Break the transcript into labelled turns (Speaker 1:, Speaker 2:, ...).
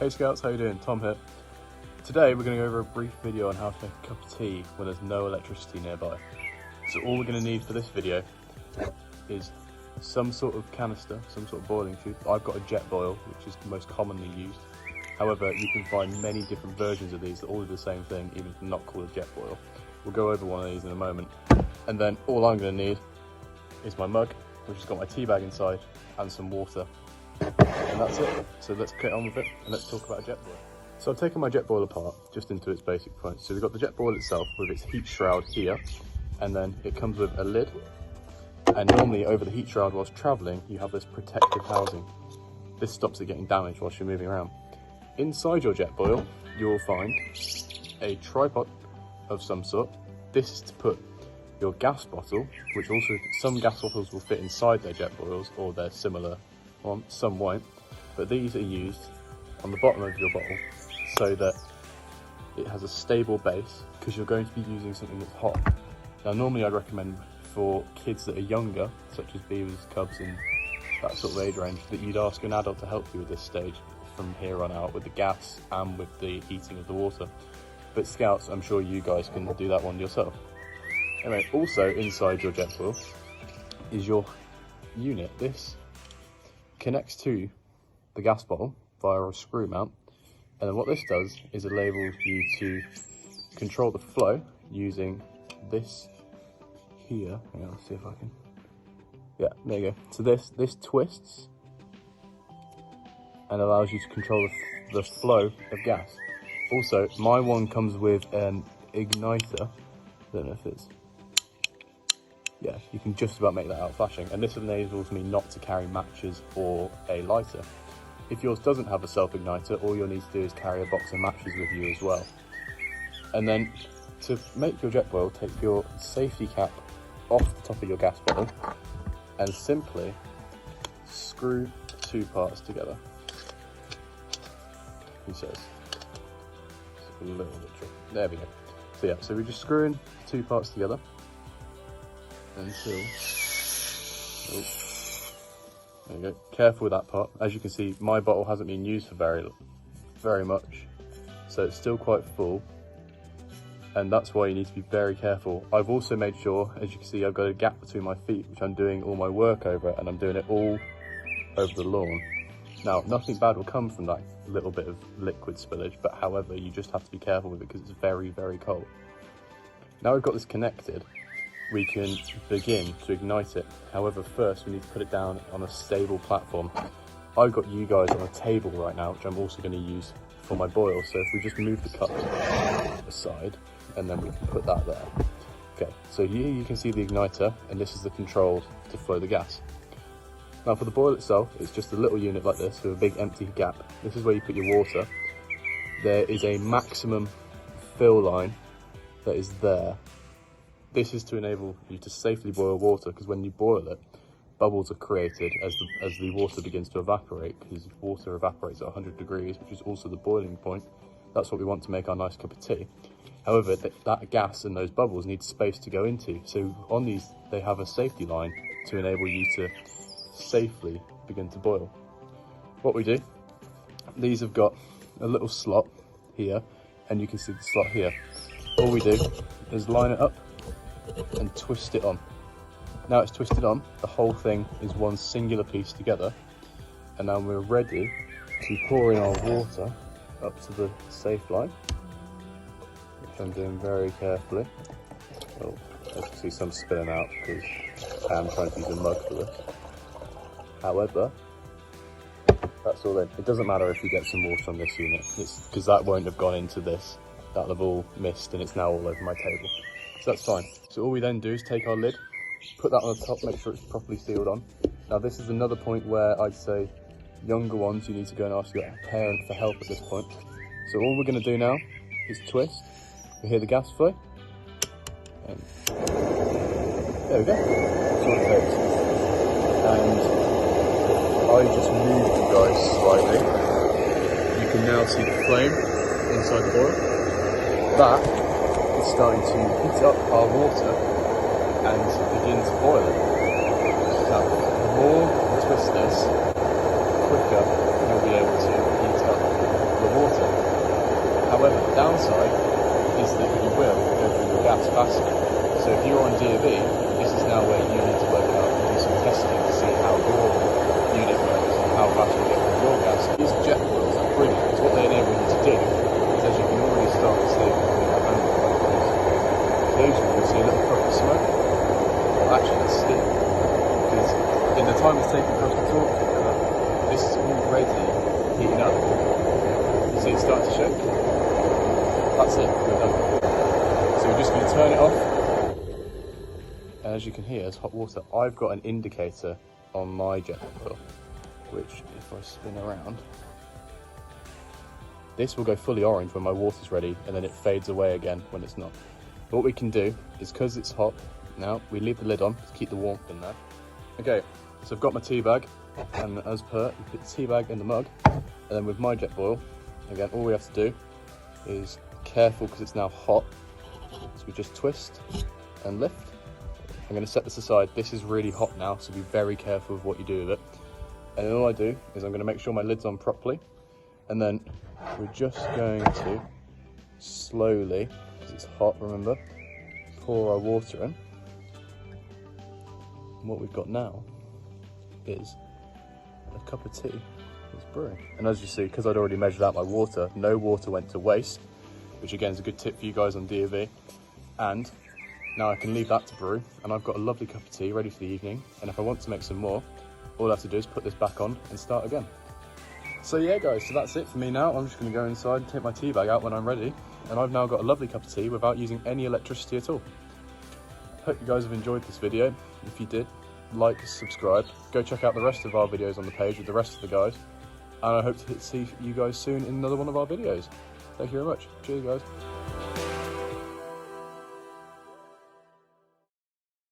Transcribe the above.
Speaker 1: Hey Scouts, how you doing? Tom here. Today we're going to go over a brief video on how to make a cup of tea when there's no electricity nearby. So all we're going to need for this video is some sort of canister, some sort of boiling tube. I've got a JetBoil, which is the most commonly used. However, you can find many different versions of these that all do the same thing, even if they're not called a JetBoil. We'll go over one of these in a moment. And then all I'm going to need is my mug, which has got my tea bag inside, and some water. And that's it. So let's get on with it and let's talk about a JetBoil. So I've taken my JetBoil apart just into its basic points. So we've got the JetBoil itself with its heat shroud here, and then it comes with a lid. And normally over the heat shroud whilst travelling, you have this protective housing. This stops it getting damaged whilst you're moving around. Inside your JetBoil, you will find a tripod of some sort. This is to put your gas bottle, which also some gas bottles will fit inside their JetBoils or they're similar. Well, some won't, but these are used on the bottom of your bottle so that it has a stable base because you're going to be using something that's hot. Now normally I'd recommend for kids that are younger, such as beavers, cubs and that sort of age range, that you'd ask an adult to help you with this stage from here on out with the gas and with the heating of the water. But Scouts, I'm sure you guys can do that one yourself. Anyway, also inside your JetBoil is your unit. This connects to the gas bottle via a screw mount, and then what this does is enable you to control the flow using this here. Hang on, let's see if I can. Yeah, there you go. So this twists and allows you to control the flow of gas. Also, my one comes with an igniter. I don't know if it's. Yeah, you can just about make that out flashing, and this enables me not to carry matches or a lighter. If yours doesn't have a self-igniter, all you'll need to do is carry a box of matches with you as well. And then to make your JetBoil, take your safety cap off the top of your gas bottle and simply screw two parts together. He says. It's a little bit tricky. There we go. So yeah, so we're just screwing two parts together until, oh, there you go, careful with that part. As you can see, my bottle hasn't been used for very much, so it's still quite full, and that's why you need to be very careful. I've also made sure, as you can see, I've got a gap between my feet, which I'm doing all my work over, and I'm doing it all over the lawn. Now, nothing bad will come from that little bit of liquid spillage, but however, you just have to be careful with it because it's very, very cold. Now we've got this connected, we can begin to ignite it. However, first we need to put it down on a stable platform. I've got you guys on a table right now, which I'm also going to use for my boil. So if we just move the cup aside, and then we can put that there. Okay, so here you can see the igniter, and this is the control to flow the gas. Now for the boil itself, it's just a little unit like this with a big empty gap. This is where you put your water. There is a maximum fill line that is there. This is to enable you to safely boil water, because when you boil it, bubbles are created as the water begins to evaporate, because water evaporates at 100 degrees, which is also the boiling point. That's what we want to make our nice cup of tea. However, that gas and those bubbles need space to go into. So on these, they have a safety line to enable you to safely begin to boil. What we do, these have got a little slot here, and you can see the slot here. All we do is line it up and twist it on. Now it's twisted on, the whole thing is one singular piece together, and now we're ready to pour in our water up to the safe line, which I'm doing very carefully. Oh, as you can see, some spilling out because I'm trying to use a mug for this. However, that's all in. It doesn't matter if you get some water on this unit, because that won't have gone into this. That'll have all missed and it's now all over my table. So that's fine. So all we then do is take our lid, put that on the top, make sure it's properly sealed on. Now this is another point where I'd say younger ones, you need to go and ask your parent for help at this point. So all we're going to do now is twist. We hear the gas flow. And there we go. That's all it takes. And I just moved you guys slightly. You can now see the flame inside the boil. That is starting to heat up our water and begin to boil it. Now, the more you twist this, the quicker you'll be able to heat up downside is that you will go through your gas faster. So if you're on DAB, this is now where you need to work out and do some testing to see how your unit works and how fast you get through your gas. These JetBoils are brilliant, because what they enable you to do is, as you can already start to see, occasionally you'll see a little puff of smoke. Well, actually it's steam, because in the time it's taken for us to talk to each other, this is already heating up. You see it starting to shake? That's it, we're done. So we're just going to turn it off. And as you can hear, it's hot water. I've got an indicator on my JetBoil, which if I spin around, this will go fully orange when my water's ready, and then it fades away again when it's not. But what we can do is, because it's hot now, we leave the lid on to keep the warmth in there. Okay, so I've got my tea bag, and as per, you put the tea bag in the mug, and then with my JetBoil, again, all we have to do is careful, because it's now hot, so we just twist and lift. I'm going to set this aside. This is really hot now, so be very careful with what you do with it. And then all I do is I'm going to make sure my lid's on properly, and then we're just going to slowly, because it's hot, remember, pour our water in. And what we've got now is a cup of tea that's brewing. And as you see, because I'd already measured out my water, no water went to waste, which again is a good tip for you guys on DAV. And now I can leave that to brew, and I've got a lovely cup of tea ready for the evening. And if I want to make some more, all I have to do is put this back on and start again. So yeah guys, so that's it for me now. I'm just going to go inside and take my tea bag out when I'm ready, and I've now got a lovely cup of tea without using any electricity at all. Hope you guys have enjoyed this video. If you did, like, subscribe, go check out the rest of our videos on the page with the rest of the guys, and I hope to see you guys soon in another one of our videos. Thank you very much. Cheers guys.